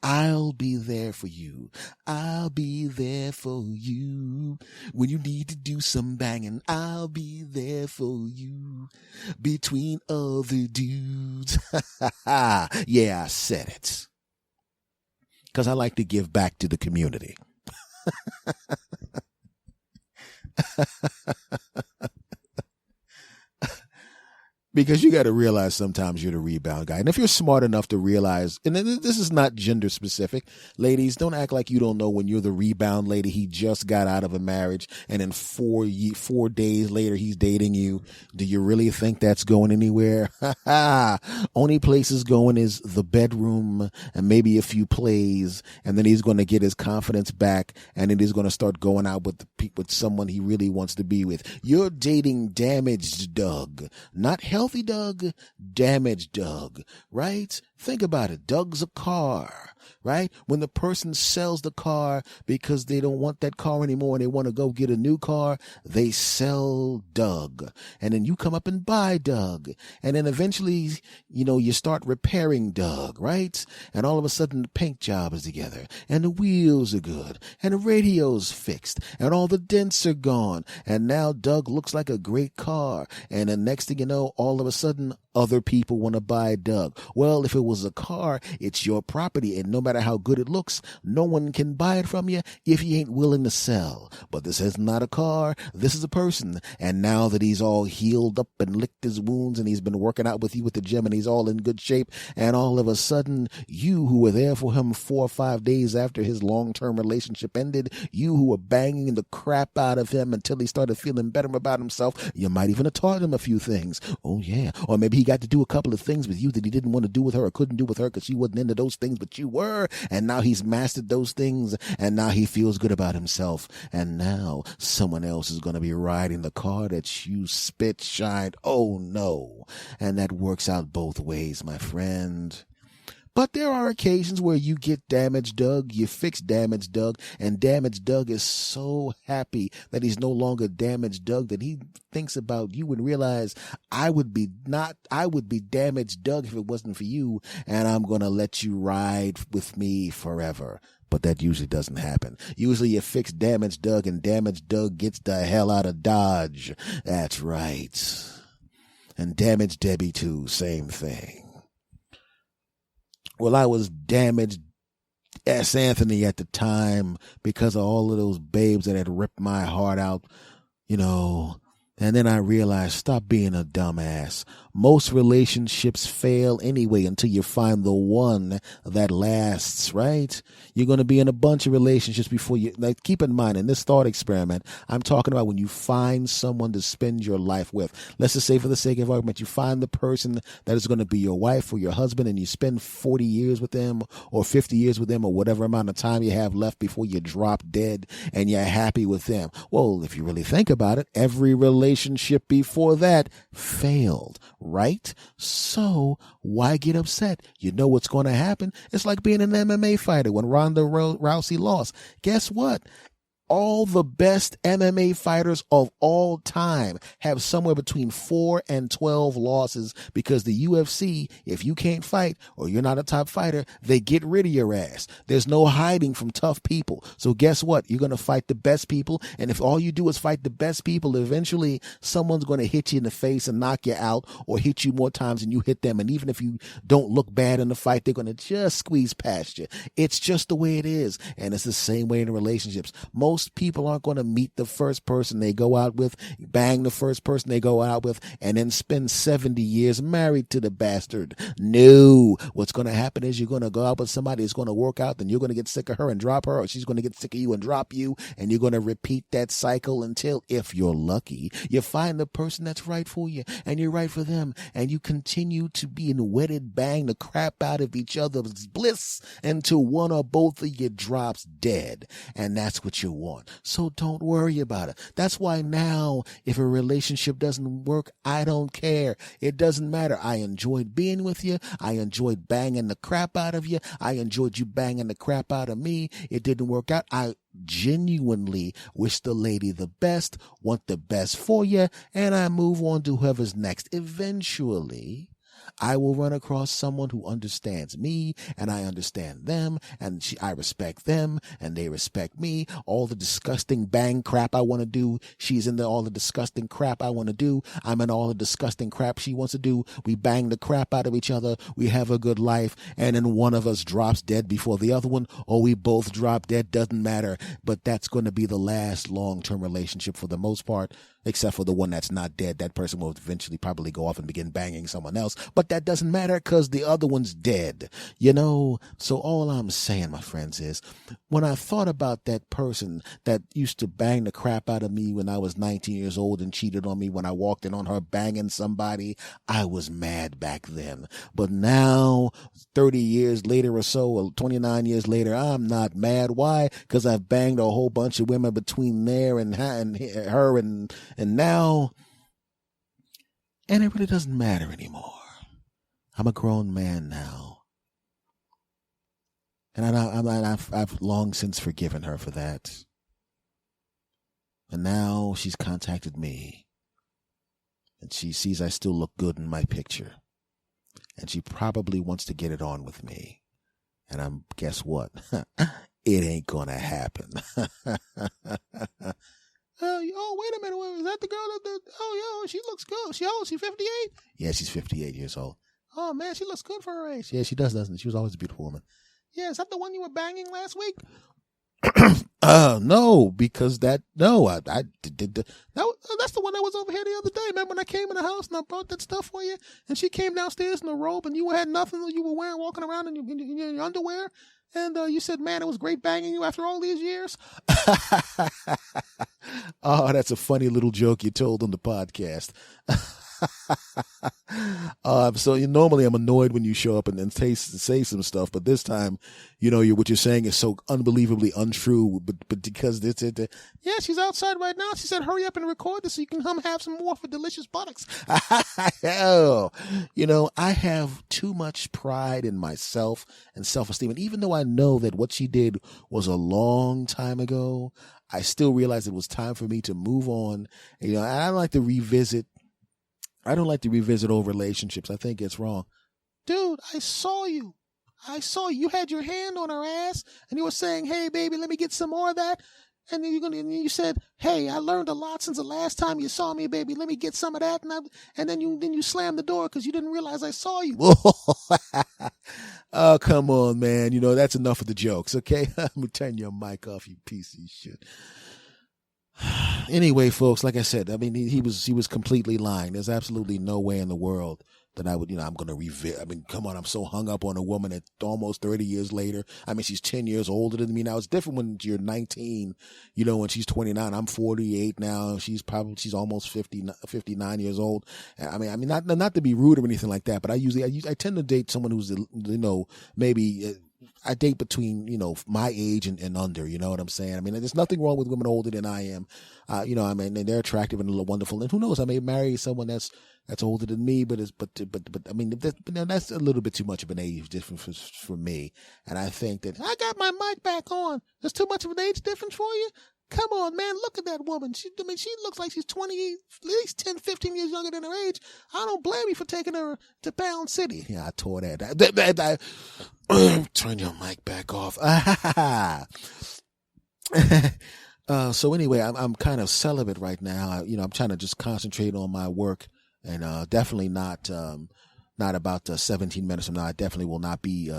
I'll be there for you. I'll be there for you. When you need to do some banging, I'll be there for you. Between other dudes. Yeah, I said it. Because I like to give back to the community. Because you got to realize sometimes you're the rebound guy. And if you're smart enough to realize, and this is not gender specific, ladies, don't act like you don't know when you're the rebound lady. He just got out of a marriage and then 4 days later he's dating you. Do you really think that's going anywhere? Only place is going is the bedroom and maybe a few plays. And then he's going to get his confidence back. And then he's going to start going out with someone he really wants to be with. You're dating damaged Doug, not healthy Doug, damaged Doug, right? Think about it. Doug's a car, right? When the person sells the car because they don't want that car anymore and they want to go get a new car, they sell Doug. And then you come up and buy Doug. And then eventually, you start repairing Doug, right? And all of a sudden the paint job is together and the wheels are good and the radio's fixed and all the dents are gone. And now Doug looks like a great car. And the next thing you know, all of a sudden other people want to buy Doug. Well, if it was a car, it's your property, and no matter how good it looks, no one can buy it from you if you ain't willing to sell. But this is not a car, this is a person. And now that he's all healed up and licked his wounds and he's been working out with you at the gym and he's all in good shape, and all of a sudden you who were there for him 4 or 5 days after his long-term relationship ended, you who were banging the crap out of him until he started feeling better about himself, you might even have taught him a few things. Oh yeah. Or maybe he got to do a couple of things with you that he didn't want to do with her or couldn't do with her because she wasn't into those things, but you were. And now he's mastered those things, and now he feels good about himself. And now someone else is going to be riding the car that you spit shined. Oh no. And that works out both ways, my friend. But there are occasions where you get damaged Doug, you fix damaged Doug, and damaged Doug is so happy that he's no longer damaged Doug that he thinks about you and realize I would be damaged Doug if it wasn't for you, and I'm going to let you ride with me forever. But that usually doesn't happen. Usually you fix damaged Doug and damaged Doug gets the hell out of Dodge. That's right. And damaged Debbie too, same thing. Well, I was damaged S. Anthony at the time because of all of those babes that had ripped my heart out, And then I realized, stop being a dumbass. Most relationships fail anyway until you find the one that lasts, right? You're going to be in a bunch of relationships before you, like, keep in mind, in this thought experiment, I'm talking about when you find someone to spend your life with. Let's just say, for the sake of argument, you find the person that is going to be your wife or your husband, and you spend 40 years with them or 50 years with them or whatever amount of time you have left before you drop dead, and you're happy with them. Well, if you really think about it, every relationship before that failed, right? So why get upset? You know what's going to happen. It's like being an MMA fighter when Ronda Rousey lost. Guess what? All the best MMA fighters of all time have somewhere between 4 and 12 losses because the UFC, if you can't fight or you're not a top fighter, they get rid of your ass. There's no hiding from tough people. So guess what? You're going to fight the best people. And if all you do is fight the best people, eventually someone's going to hit you in the face and knock you out or hit you more times than you hit them. And even if you don't look bad in the fight, they're going to just squeeze past you. It's just the way it is. And it's the same way in relationships. Most people aren't going to meet the first person they go out with, bang the first person they go out with, and then spend 70 years married to the bastard. No. What's going to happen is you're going to go out with somebody that's going to work out, then you're going to get sick of her and drop her, or she's going to get sick of you and drop you, and you're going to repeat that cycle until, if you're lucky, you find the person that's right for you, and you're right for them, and you continue to be in wedded bang the crap out of each other's bliss until one or both of you drops dead. And that's what you want. So don't worry about it. That's why now, if a relationship doesn't work, I don't care. It doesn't matter. I enjoyed being with you. I enjoyed banging the crap out of you. I enjoyed you banging the crap out of me. It didn't work out. I genuinely wish the lady the best, want the best for you, and I move on to whoever's next. Eventually, I will run across someone who understands me, and I understand them, and I respect them, and they respect me. All the disgusting bang crap I want to do, she's into all the disgusting crap I want to do. I'm in all the disgusting crap she wants to do. We bang the crap out of each other. We have a good life, and then one of us drops dead before the other one, or we both drop dead. Doesn't matter, but that's going to be the last long-term relationship for the most part. except for the one that's not dead. That person will eventually probably go off and begin banging someone else, but that doesn't matter because the other one's dead, So all I'm saying, my friends, is when I thought about that person that used to bang the crap out of me when I was 19 years old and cheated on me when I walked in on her banging somebody, I was mad back then. But now, 30 years later or so, or 29 years later, I'm not mad. Why? Because I've banged a whole bunch of women between there and her and now, and it really doesn't matter anymore. I'm a grown man now, and I've long since forgiven her for that. And now she's contacted me, and she sees I still look good in my picture, and she probably wants to get it on with me. And guess what? It ain't gonna happen. Oh, wait a minute. Is that the girl she looks good. She's 58? Yeah, she's 58 years old. Oh, man, she looks good for her age. Yeah, she does, doesn't she? She was always a beautiful woman. Yeah, is that the one you were banging last week? No, because I did that's the one that was over here the other day. Remember when I came in the house and I brought that stuff for you? And she came downstairs in a robe and you had nothing you were wearing, walking around in your underwear? And you said, man, it was great banging you after all these years. Oh, that's a funny little joke you told on the podcast. So normally I'm annoyed when you show up and say some stuff, but this time, what you're saying is so unbelievably untrue. But because yeah, she's outside right now. She said, hurry up and record this so you can have some more for delicious buttocks. Hell, I have too much pride in myself and self-esteem, and even though I know that what she did was a long time ago, I still realize it was time for me to move on. And I don't like to revisit old relationships. I think it's wrong. Dude, I saw you. You had your hand on her ass and you were saying, hey, baby, let me get some more of that. And then you said, hey, I learned a lot since the last time you saw me, baby. Let me get some of that. And then you slammed the door because you didn't realize I saw you. Oh, come on, man. That's enough of the jokes, okay? I'm going to turn your mic off, you piece of shit. Anyway, folks, like I said, he was completely lying. There's absolutely no way in the world that I'm going to revisit. Come on, I'm so hung up on a woman at almost 30 years later. She's 10 years older than me now. It's different when you're 19, when she's 29. I'm 48 now. She's almost 59 years old. Not to be rude or anything like that, but I tend to date someone who's, maybe, I date between, my age and under, you know what I'm saying? There's nothing wrong with women older than I am. And they're attractive and wonderful. And who knows, I may marry someone that's older than me, but that's a little bit too much of an age difference for me. And I think that I got my mic back on. There's too much of an age difference for you? Come on, man, look at that woman. She looks like she's 20, at least 10, 15 years younger than her age. I don't blame you for taking her to Pound City. Yeah, I tore that. Turn your mic back off. So anyway, I'm kind of celibate right now. I'm trying to just concentrate on my work, and definitely not about 17 minutes from now. I definitely will not be,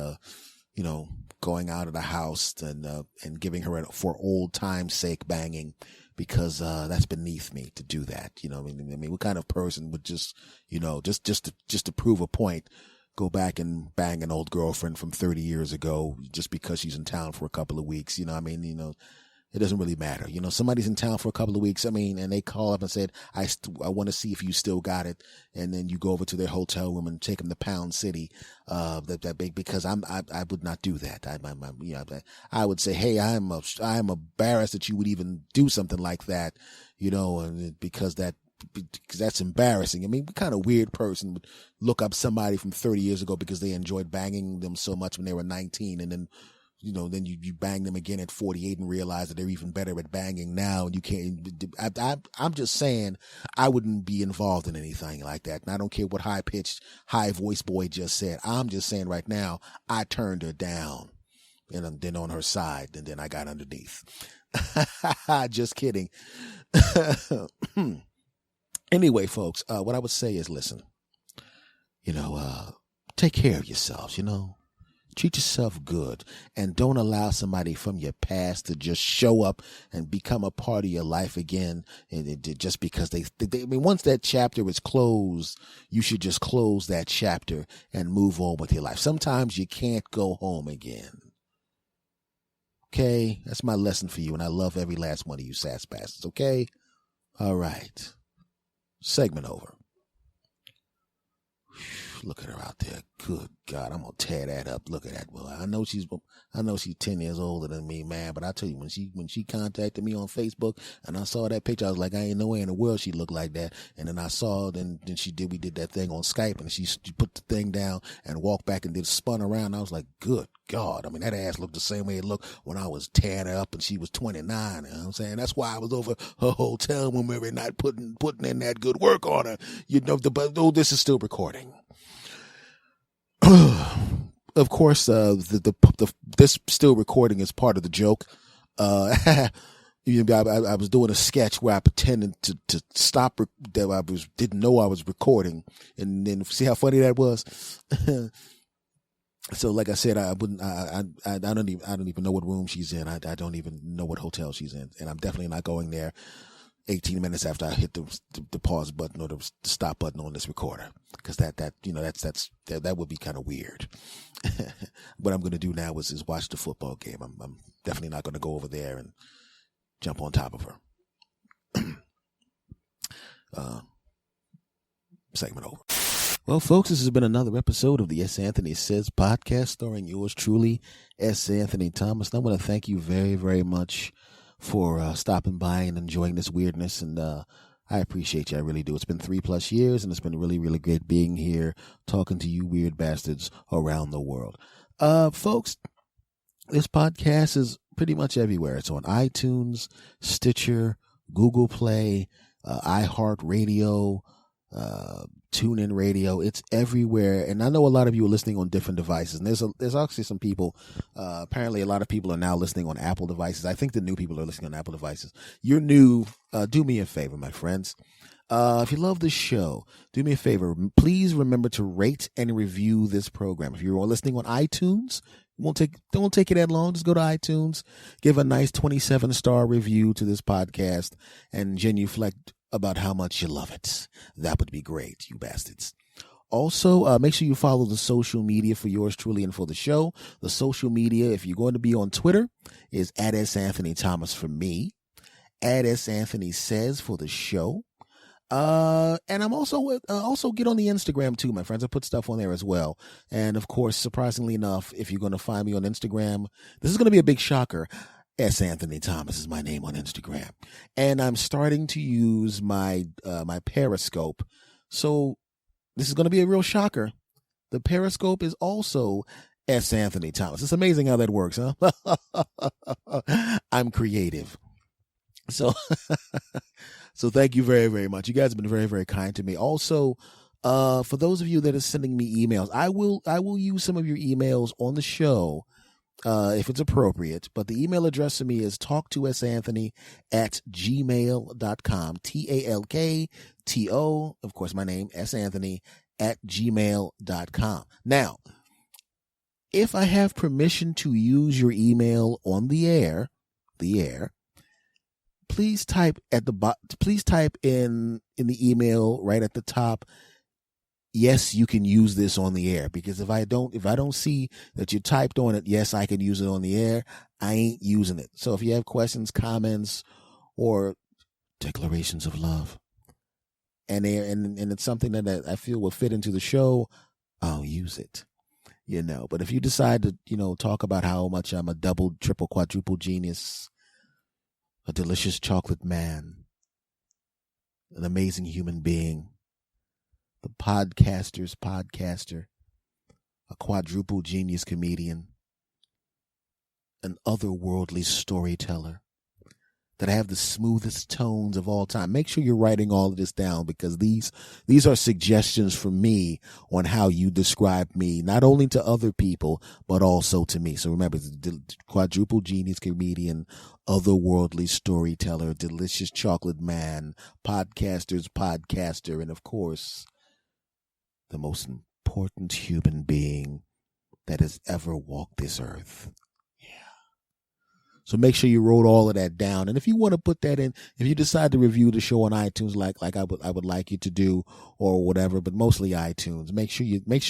going out of the house and giving her for old time's sake banging, because that's beneath me to do that. What kind of person would just to prove a point, go back and bang an old girlfriend from 30 years ago just because she's in town for a couple of weeks? It doesn't really matter. Somebody's in town for a couple of weeks. And they call up and said, I want to see if you still got it. And then you go over to their hotel room and take them to Pound City. That big, because I would not do that. I would say, hey, I'm embarrassed that you would even do something like that, and because that's embarrassing. What kind of weird person would look up somebody from 30 years ago because they enjoyed banging them so much when they were 19, and then then you bang them again at 48 and realize that they're even better at banging now, and you can't. I'm just saying, I wouldn't be involved in anything like that, and I don't care what high voice boy just said. I'm just saying right now, I turned her down, and then on her side, and then I got underneath. Just kidding. Anyway, folks, what I would say is, listen, take care of yourselves, Treat yourself good, and don't allow somebody from your past to just show up and become a part of your life again. And just because I mean, once that chapter is closed, you should just close that chapter and move on with your life. Sometimes you can't go home again. Okay, that's my lesson for you, and I love every last one of you sass bastards. Okay, all right. Segment over. Look at her out there. Good God, I'm gonna tear that up. Look at that. Well, I know she's 10 years older than me, man. But I tell you, when she contacted me on Facebook and I saw that picture, I was like, I ain't no way in the world she looked like that. And then I saw, then we did that thing on Skype, and she put the thing down and walked back and spun around. I was like, good God. I mean, that ass looked the same way it looked when I was tearing her up and she was 29. You know what I'm saying? That's why I was over her hotel room every night putting in that good work on her. You know, but this is still recording. Of course, this still recording is part of the joke. I was doing a sketch where I pretended to stop that didn't know I was recording, and then see how funny that was. So, like I said, I don't even know what room she's in. I don't even know what hotel she's in, and I'm definitely not going there 18 minutes after I hit the pause button or the stop button on this recorder, because that would be kind of weird. What I'm going to do now is watch the football game. I'm definitely not going to go over there and jump on top of her. Segment over. Well, folks, this has been another episode of the S. Anthony Says podcast, starring yours truly, S. Anthony Thomas. And I want to thank you very, very much for stopping by and enjoying this weirdness, and I appreciate you. I really do. It's been 3+ years, and it's been really, really great being here talking to you weird bastards around the world. Folks, this podcast is pretty much everywhere. It's on iTunes, Stitcher, Google Play, iHeartRadio, TuneIn Radio. It's everywhere, and I know a lot of you are listening on different devices. And there's actually some people. Apparently, a lot of people are now listening on Apple devices. I think the new people are listening on Apple devices. You're new. Do me a favor, my friends. If you love this show, do me a favor. Please remember to rate and review this program. If you're listening on iTunes, don't take it that long. Just go to iTunes, give a nice 27-star review to this podcast, and genuflect about how much you love it. That would be great, you bastards. Also, make sure you follow the social media for yours truly and for the show. The social media, if you're going to be on Twitter, is @S. Anthony Thomas for me, @S. Anthony Says for the show. And I'm also get on the Instagram too, my friends. I put stuff on there as well. And of course, surprisingly enough, if you're going to find me on Instagram, this is going to be a big shocker. S. Anthony Thomas is my name on Instagram, and I'm starting to use my Periscope. So this is going to be a real shocker. The Periscope is also S. Anthony Thomas. It's amazing how that works, huh? I'm creative. So thank you very, very much. You guys have been very, very kind to me. Also, for those of you that are sending me emails, I will use some of your emails on the show. If it's appropriate, but the email address to me is talktosanthony@gmail.com. TALKTO, of course, my name, santhony @gmail.com. Now, if I have permission to use your email on the air, please type in the email right at the top, yes, you can use this on the air. Because if I don't see that you typed on it, yes, I can use it on the air, I ain't using it. So if you have questions, comments, or declarations of love, and it's something that I feel will fit into the show, I'll use it. But if you decide to, talk about how much I'm a double, triple, quadruple genius, a delicious chocolate man, an amazing human being, the podcaster's podcaster, a quadruple genius comedian, an otherworldly storyteller, that I have the smoothest tones of all time. Make sure you're writing all of this down, because these are suggestions from me on how you describe me, not only to other people, but also to me. So remember, the quadruple genius comedian, otherworldly storyteller, delicious chocolate man, podcaster's podcaster, and of course, the most important human being that has ever walked this earth. Yeah. So make sure you wrote all of that down. And if you want to put that in, if you decide to review the show on iTunes, like I would like you to do, or whatever, but mostly iTunes, make sure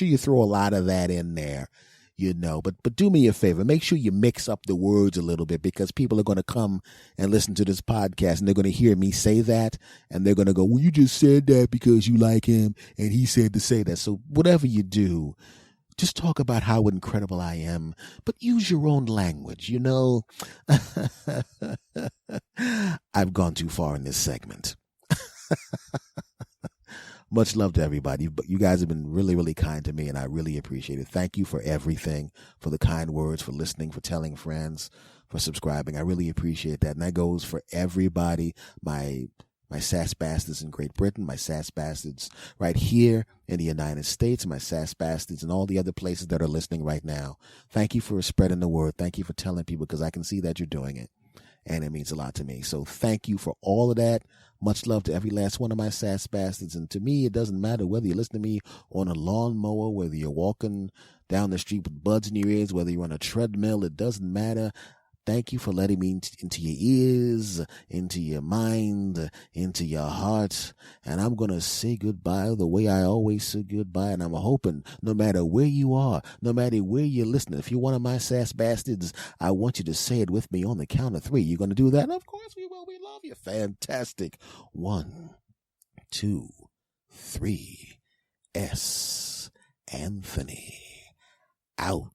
you throw a lot of that in there. But do me a favor. Make sure you mix up the words a little bit, because people are going to come and listen to this podcast and they're going to hear me say that and they're going to go, well, you just said that because you like him and he said to say that. So whatever you do, just talk about how incredible I am, but use your own language. I've gone too far in this segment. Much love to everybody. But you guys have been really, really kind to me, and I really appreciate it. Thank you for everything, for the kind words, for listening, for telling friends, for subscribing. I really appreciate that. And that goes for everybody, my sass bastards in Great Britain, my sass bastards right here in the United States, my sass bastards in all the other places that are listening right now. Thank you for spreading the word. Thank you for telling people, because I can see that you're doing it, and it means a lot to me. So thank you for all of that. Much love to every last one of my sass bastards. And to me, it doesn't matter whether you listen to me on a lawnmower, whether you're walking down the street with buds in your ears, whether you're on a treadmill, it doesn't matter. Thank you for letting me into your ears, into your mind, into your heart. And I'm going to say goodbye the way I always say goodbye. And I'm hoping no matter where you are, no matter where you're listening, if you're one of my sass bastards, I want you to say it with me on the count of 3. You're going to do that? And of course we will. We love you. Fantastic. 1, 2, 3. S. Anthony. Out.